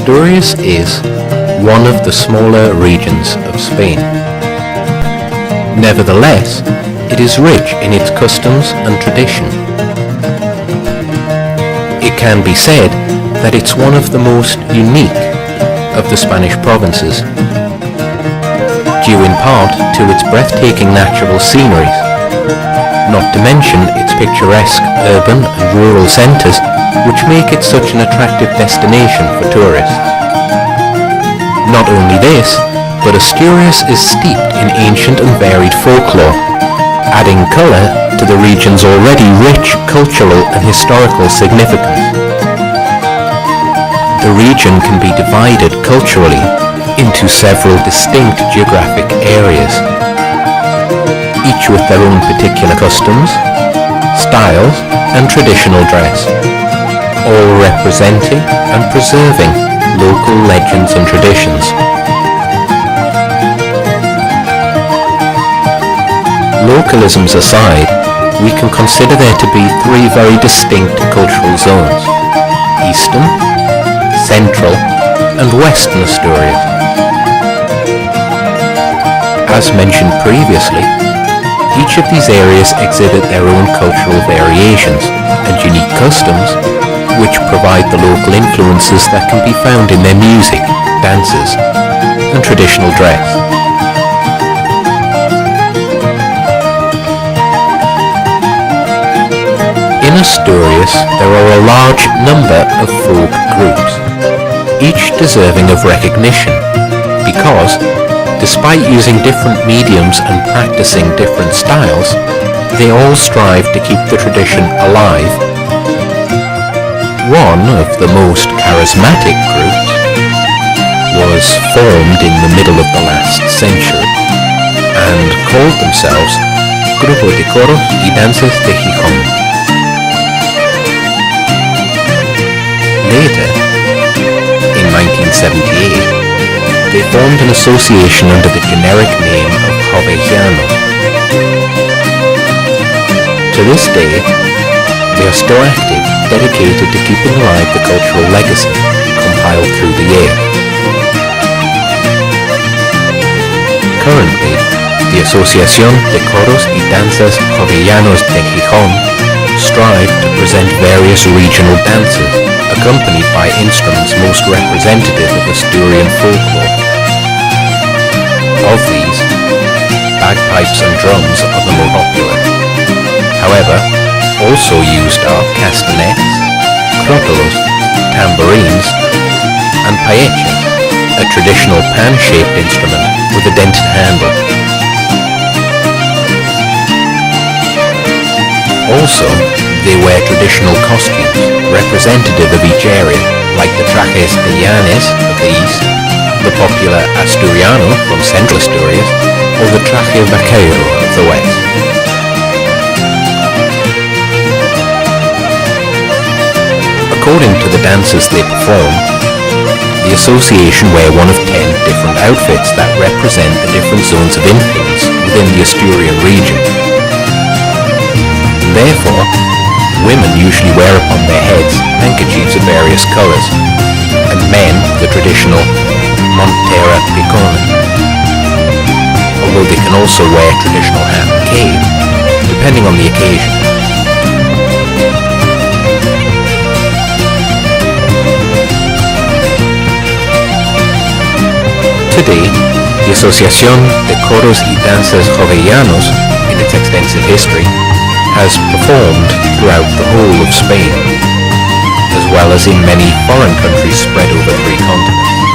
Asturias is one of the smaller regions of Spain. Nevertheless, it is rich in its customs and tradition. It can be said that it's one of the most unique of the Spanish provinces, due in part to its breathtaking natural sceneries, not to mention its picturesque urban and rural centres, which make it such an attractive destination for tourists. Not only this, but Asturias is steeped in ancient and varied folklore, adding colour to the region's already rich cultural and historical significance. The region can be divided culturally into several distinct geographic areas, each with their own particular customs, styles and traditional dress, all representing and preserving local legends and traditions. Localisms aside, we can consider there to be three very distinct cultural zones: Eastern, Central and Western Asturias. As mentioned previously, each of these areas exhibit their own cultural variations and unique customs, which provide the local influences that can be found in their music, dances, and traditional dress. In Asturias, there are a large number of folk groups, each deserving of recognition, because, despite using different mediums and practicing different styles, they all strive to keep the tradition alive. One of the most charismatic groups was formed in the middle of the last century and called themselves Grupo de Coros y Danzas de Gijón. Later, in 1978, they formed an association under the generic name of JOVELLANOS. To this day, they are still active, dedicated to keeping alive the cultural legacy compiled through the years. Currently, the Asociación de Coros y Danzas Jovellanos de Gijón strive to present various regional dances, accompanied by instruments most representative of Asturian folklore. Of these, bagpipes and drums are the more popular. However, also used are castanets, crotolos, tambourines, and paechas, a traditional pan-shaped instrument with a dented handle. Also, they wear traditional costumes representative of each area, like the trajes de llanes of the east, the popular asturiano from central Asturias, or the traje vaquero of the west. According to the dances they perform, the association wear one of 10 different outfits that represent the different zones of influence within the Asturian region. Therefore, women usually wear upon their heads handkerchiefs of various colours, and men the traditional montera picona, although they can also wear traditional hat and cape, depending on the occasion. Today, the Asociación de Coros y Danzas Jovellanos, in its extensive history, has performed throughout the whole of Spain, as well as in many foreign countries spread over 3 continents.